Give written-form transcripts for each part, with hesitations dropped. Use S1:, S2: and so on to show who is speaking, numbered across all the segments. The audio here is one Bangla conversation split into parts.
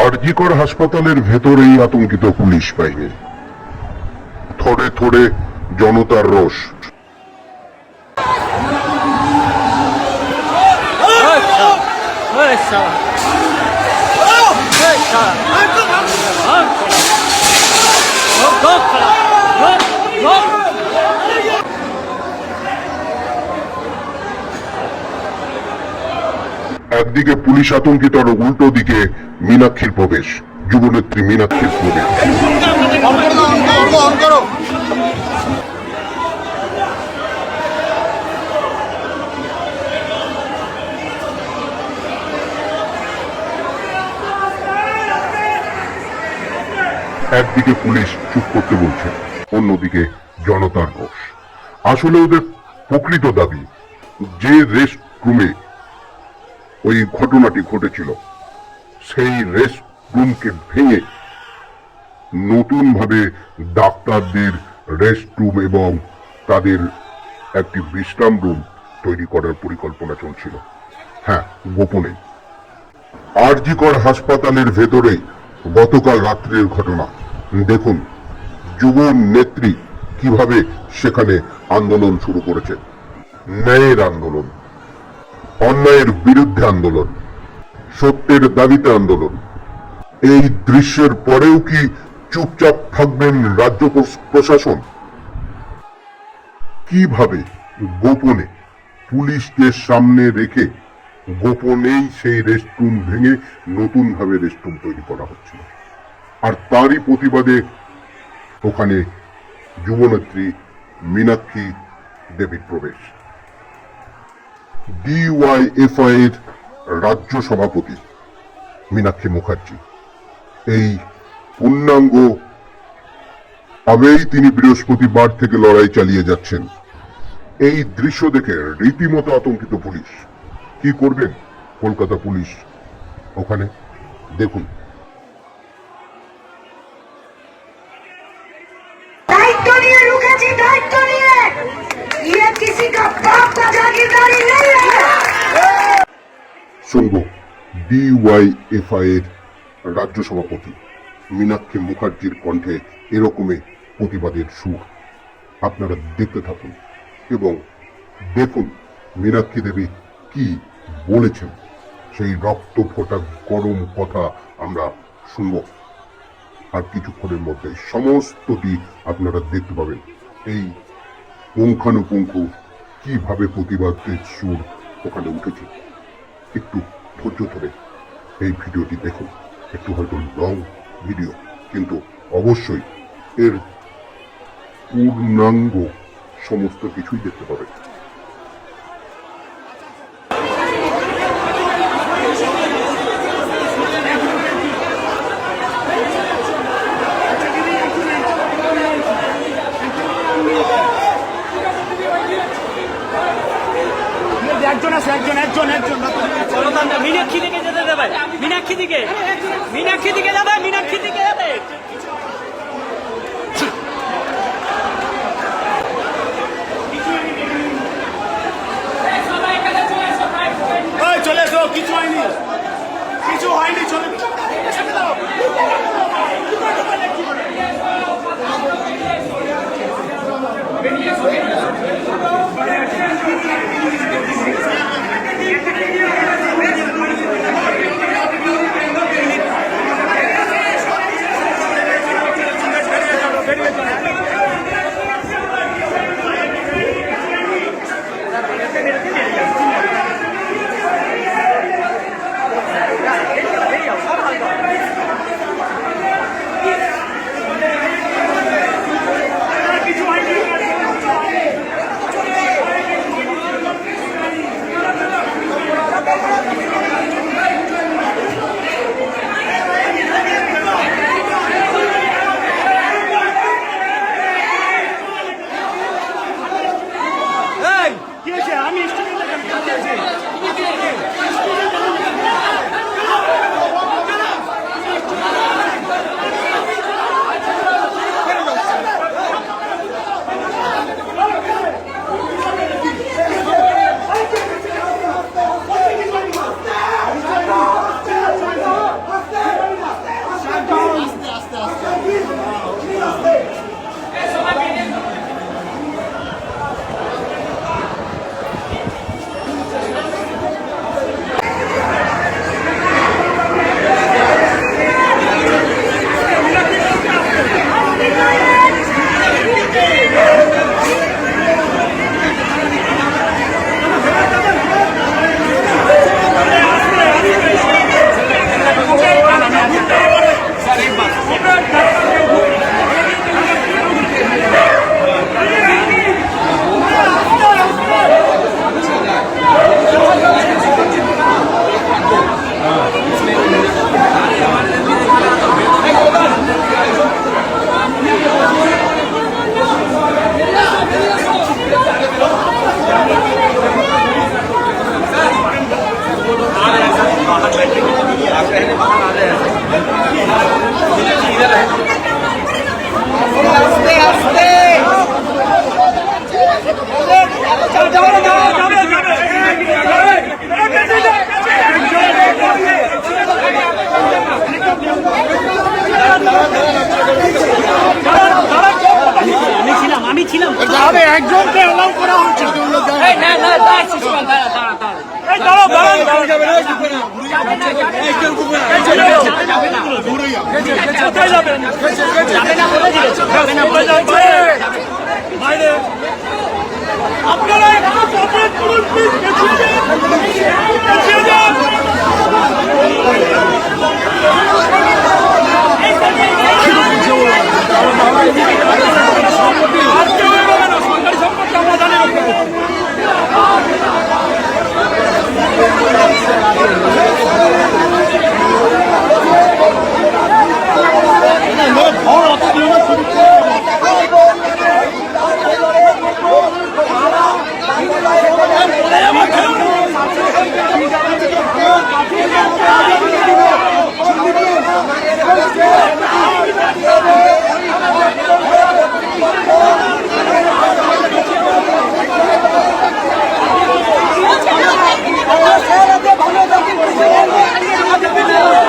S1: আরজিকর হাসপাতালের ভেতরেই আতঙ্কিত পুলিশ বাহিনী। থরে থরে জনতার রোষ। একদিকে পুলিশ আতঙ্কিত আর উল্টো দিকে মীনাক্ষীর প্রবেশ, যুবনেত্রী মীনাক্ষীর প্রবেশ। একদিকে পুলিশ চুপ করতে বলছে, অন্যদিকে জনতার রোষ। আসলে ওদের প্রকৃত দাবি, যে রেস্ট রুমে ওই ঘটনাটি ঘটেছিল সেই রেস্ট রুমকে ভেঙে নতুন ভাবে ডাক্তারদের রেস্ট রুম এবং তাদের একটি বিশ্রাম রুম তৈরি করার পরিকল্পনা চলছিল। হ্যাঁ, গোপনে। আরজিকর হাসপাতালের ভেতরেই গতকাল রাত্রের ঘটনা। দেখুন যুব নেত্রী কিভাবে সেখানে আন্দোলন শুরু করেছে। ন্যায়ের আন্দোলন, অন্যায়ের বিরুদ্ধে আন্দোলন, সত্যের দাবিতে আন্দোলন। এই দৃশ্যের পরেও কি চুপচাপ থাকবেন রাজ্য প্রশাসন? কিভাবে গোপনে পুলিশকে সামনে রেখে গোপনেই সেই রেস্টরুম ভেঙে নতুন ভাবে রেস্টরুম তৈরি করা হচ্ছিল, আর তারই প্রতিবাদে ওখানে যুবনেত্রী মীনাক্ষী দেবীর প্রবেশ। ডিওয়াইএফআই এর রাজ্য সভাপতি মীনাক্ষী মুখার্জি এই পূর্ণাঙ্গ ভাবেই তিনি বৃহস্পতিবার থেকে লড়াই চালিয়ে যাচ্ছেন। এই দৃশ্য দেখে রীতিমতো আতঙ্কিত পুলিশ। কি করবেন কলকাতা পুলিশ ওখানে? দেখুন। শুনব ডিওয়াইএফআই এর রাজ্য সভাপতি মীনাক্ষী মুখার্জির কণ্ঠে এরকমই প্রতিবাদের সুর। আপনারা দেখতে থাকুন এবং দেখুন মীনাক্ষী দেবী কি বলেছেন। সেই রক্ত ফোটা গরম কথা আমরা শুনব, আর কিছুক্ষণের মধ্যে সমস্তটি আপনারা দেখতে পাবেন। এই পুঙ্খানুপুঙ্খ কিভাবে প্রতিবাদের সুর ওখানে উঠেছে। একটু ধৈর্য ধরে এই ভিডিওটি দেখুন। একটু হয়তো লং ভিডিও, কিন্তু অবশ্যই এর পূর্ণাঙ্গ সমস্ত কিছুই দেখতে পাবেন।
S2: মীনাক্ষী দিকে যেতে দেবে, মীনাক্ষী দিকে, মীনাক্ষী দিকে যাবে, মীনাক্ষী দিকে যাবে।
S3: চলে এসো, কিছু হয়নি, কিছু হয়নি, চলে কোথায় যাবেন?
S2: যাবে না বলে দিয়েছে, যাবে না বলে দিয়েছে।
S3: বাইরে, বাইরে। আপনারা একটু coperate করুন, please, পেছিয়ে যান। পেছিয়ে যান। আর কেউ এগোবে না, সরকারি সম্পত্তি আমরা জানি রক্ষা করতে।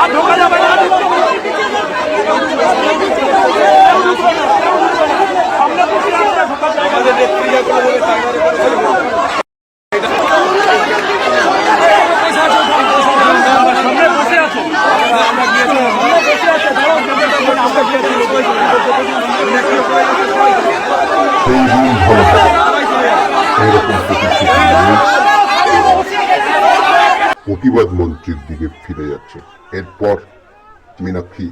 S3: আর ঢোকা যাবে না। আমরা তো কি রাস্তায় ঢোকা যাবে না। সামনে বসে আছে।
S1: সেই দিন ভালো থাকে এরকম প্রতিবাদ মঞ্চের দিকে ফিরে যাচ্ছে। এরপর মীনাক্ষী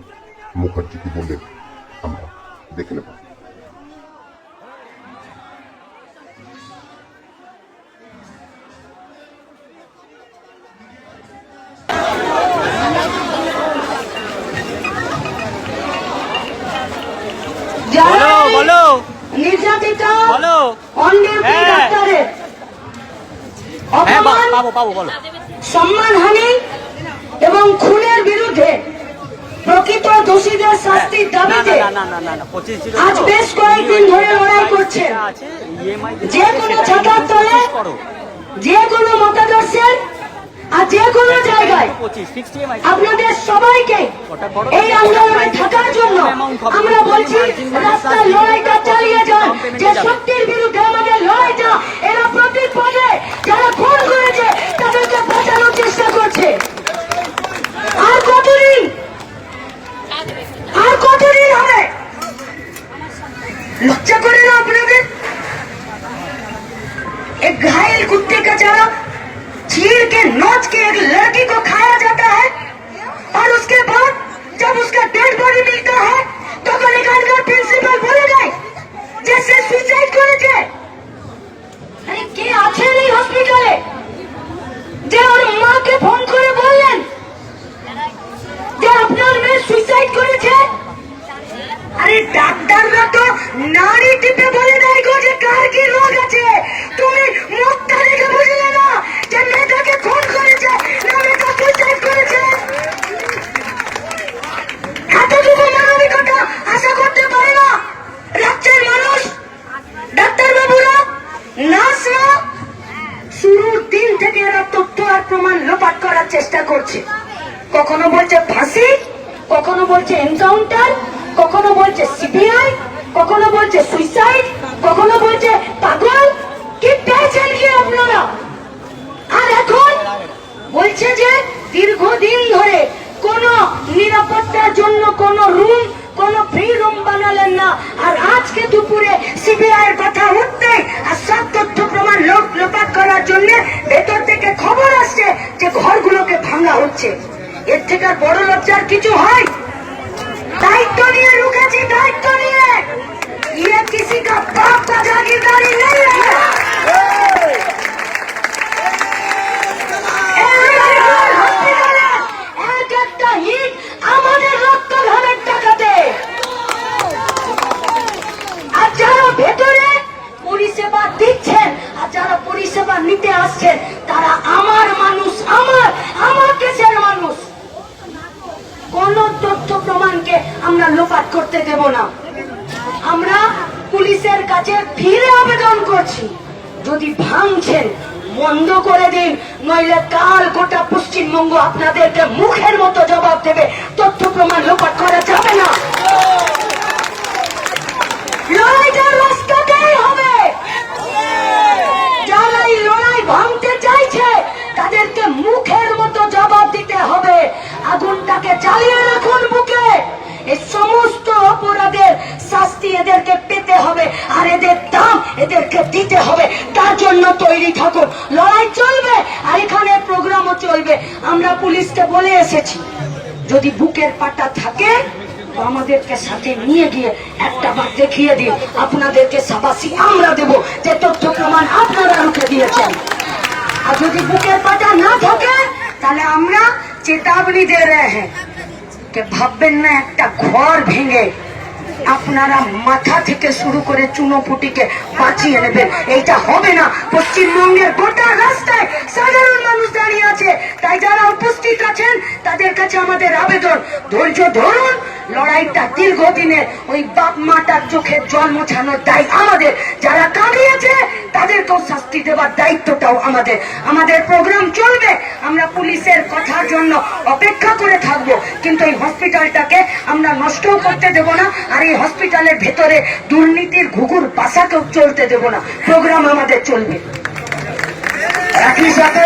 S1: মুখার্জি কি বললেন আমরা দেখে নেব।
S2: বলো বলো
S4: নির্যাতিত
S2: বলো।
S4: অন ডিউটি
S2: হ্যাঁ।
S4: ডাক্তারের
S2: হ্যাঁ
S4: অপমান,
S2: পাবো পাবো বলো।
S4: সম্মানহানি এবং খুনের বিরুদ্ধে প্রকৃত দোষীদের শাস্তির
S2: না
S4: দাবিতে
S2: না না না না না 25 ছিল
S4: আজ
S2: তো?
S4: বেশ কয়েকদিন ধরে লড়াই করছেন।
S2: যেটা আছে EMI
S4: যে কোনো ছাতার তলে,
S2: করো
S4: যে কোনো মতাদর্শের আর যে কোনো জায়গায়
S2: 25 ফিক্সড EMI
S4: আপনাদের সবাইকে
S2: ওটা করো।
S4: এই আন্দোলনে থাকার জন্য আমরা বলছি রাস্তার লড়াইটা চালিয়ে যান। যে শক্তির বিরুদ্ধে আমাদের লড়াইটা, এরা প্রতি পদে যারা খুন করেছে তাদেরকে বাঁচানোর চেষ্টা করছে। আর কতদিন, আর কতদিন হবে? লজ্জা করে না আপনাদের? एक घायल कुत्ते का चारा चीर के नोच के एक लड़की को खाया जाता है और उसके बाद जब उसका डेड बॉडी मिलता है तो एखानकार प्रिंसिपल बोले गए जैसे सुसाइड করেছে। আরে কে আছেন এই হসপিটালে যে ওর মাকে ফোন করে বললেন যে আপনার মেয়ে সুইসাইড করেছে? আরে ডাক্তাররা তো নাড়ি টিপে বলে দেয় গো যে কার কি রোগ আছে। তুমি মুখটা দেখে বুঝলে না যে মেয়েটাকে খুন করেছে না মেয়েটা সুইসাইড করেছে? এতটুকু মানবিকতা আশা করতে পারে না রাজ্যের মানুষ, ডাক্তারবাবুরা, নার্সরা? শুরুর দিন থেকে এরা তথ্য আর প্রমাণ লোপাট করার চেষ্টা করছে। কখনো বলছে ফাঁসি, কখনো বলছে এনকাউন্টার, কখনো বলছে সিবিআই, কখনো বলছে সুইসাইড, কখনো বলছে পাগল। কি পেয়েছেন কি আপনারা? আর এখন বলছে যে দীর্ঘদিন ধরে কোন নিরাপত্তার জন্য কোন রুম, কোন ফ্রি রুম বানালেন না। আর আজকে দুপুরে সিবিআই এর কথা উঠতে আর সব তথ্য প্রমাণ লোপাট করার জন্য ভেতর থেকে খবর আসছে যে ঘরগুলোকে ভাঙা হচ্ছে। এর থেকে আর বড় লজ্জার কিছু হয়? दायित्व लिए रुकेছি, दायित्व लिए। ये किसी का बाप का जागीरदारी नहीं है। एक একটা ইট আমাদের রক্ত ঘামের টাকাতে। আর যারা ভেতরে পরিষেবা দিচ্ছেন আর যারা পরিষেবা নিতে আসছেন তারা আমার মানুষ, আমার দেশের মানুষ। কোন তথ্য প্রমাণকে আমরা লোপাট করতে দেব না। আমরা পুলিশের কাছে ফিরে আবেদন করছি, যদি ভাঙছেন বন্ধ করে দিন, নইলে কাল গোটা পশ্চিমবঙ্গ আপনাদেরকে মুখের মতো জবাব দেবে। তথ্য প্রমাণ লোপাট করা যাবে না। লড়াইটা রাস্তাতেই হবে। যারা এই লড়াই ভাঙতে চাইছে তাদেরকে মুখের মতো জবাব দিতে হবে। আগুনটাকে জ্বালিয়ে রাখুন বুকে, এই সমস্ত অপরাধের শাস্তি এদেরকে পেতে হবে, আর এদের দাম এদেরকে দিতে হবে। তার জন্য তৈরি থাকো, লড়াই চলবে, আর এখানে প্রোগ্রামও চলবে। আমরা পুলিশকে বলে এসেছি, যদি বুকের পাটা থাকে তো আমাদেরকে সাথে নিয়ে গিয়ে একটা বার দেখিয়ে দিন, আপনাদেরকে শাবাশি আমরা দেব যে তথ্য প্রমাণ আপনারা রুখে দিয়েছেন। আর যদি বুকের পাটা না থাকে তাহলে আমরা চেতাবনী দে रहे हैं कि ভাববেন না একটা ঘর ভেঙে আপনারা মাথা থেকে শুরু করে চুনোপুটিকে বাঁচিয়ে নেবেন, এইটা হবে না। পশ্চিমবঙ্গের গোটা রাস্তায় সাধারণ মানুষ দাঁড়িয়ে আছে, তাই যারা উপস্থিত আছেন তাদের কাছে আমাদের আবেদন, ধৈর্য ধরুন। লড়াইটা দীর্ঘদিনের, ওই বাপ মাটার চোখের জল মোছানোর দায় আমাদের। যারা কাঁদিয়েছে তাদেরকেও শাস্তি দেওয়ার দায়িত্বটাও আমাদের। আমাদের প্রোগ্রাম চলবে, আমরা পুলিশের কথার জন্য অপেক্ষা করে থাকবো, কিন্তু এই হসপিটালটাকে আমরা নষ্টও করতে দেব না, আর এই হসপিটালের ভেতরে দুর্নীতির ঘুঘুর বাসাকেও চলতে দেব না। প্রোগ্রাম আমাদের চলবে।
S3: একই সাথে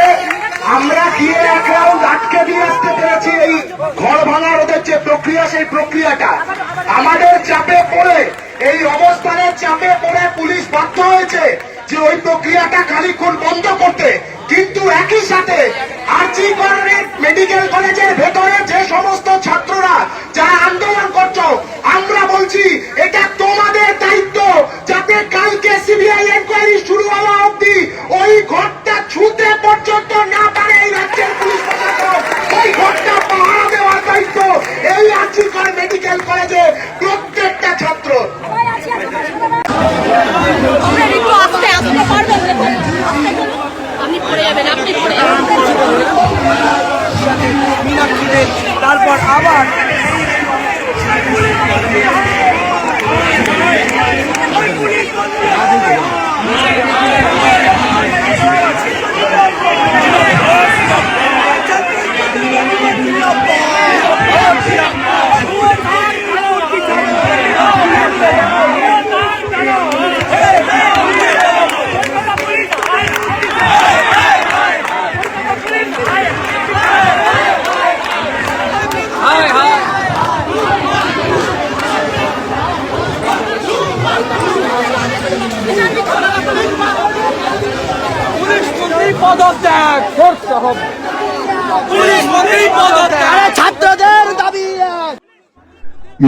S3: আমরা গিয়ে এক রাউন্ড আটকে দিয়ে আসতে পেরেছি। এই ঘর ভাঙার ওদের যে প্রক্রিয়া, সেই প্রক্রিয়াটা আমাদের চাপে পড়ে, এই অবস্থানের চাপে পড়ে পুলিশ বাধ্য হয়েছে যে ওই প্রক্রিয়াটা খানিকক্ষণ বন্ধ করতে। কিন্তু একই সাথে আরজি মেডিকেল কলেজের ভেতরে যে সমস্ত ছাত্ররা যারা আন্দোলন করছো, আমরা বলছি এটা তোমাদের দায়িত্ব, যাতে কালকে সিবিআই এনকোয়ারি শুরু হওয়া অবধি ওই ঘরটা ছুতে পর্যন্ত না পারে এই রাজ্যের পুলিশ প্রশাসন। ওই ঘরটা পাহারা দেওয়ার দায়িত্ব এই আরজি মেডিকেল কলেজে প্রত্যেকটা ছাত্র।
S2: তারপর আবার পদত্যাগ করতে হবে, পুলিশ মন্ত্রী পদত্যাগ, ছাত্রদের দাবি।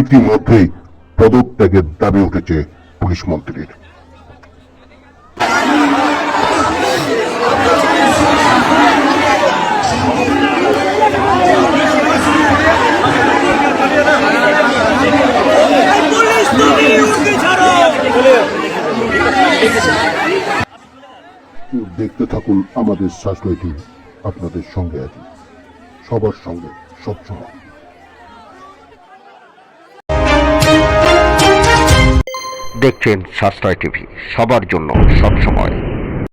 S1: ইতিমধ্যেই পদত্যাগের দাবি উঠেছে পুলিশ মন্ত্রীর। দেখতে থাকুন আমাদের সাশ্রয় টিভি, আপনাদের সঙ্গে আছি, সবার সঙ্গে সবসময়।
S5: দেখছেন সাশ্রয় টিভি, সবার জন্য সবসময়।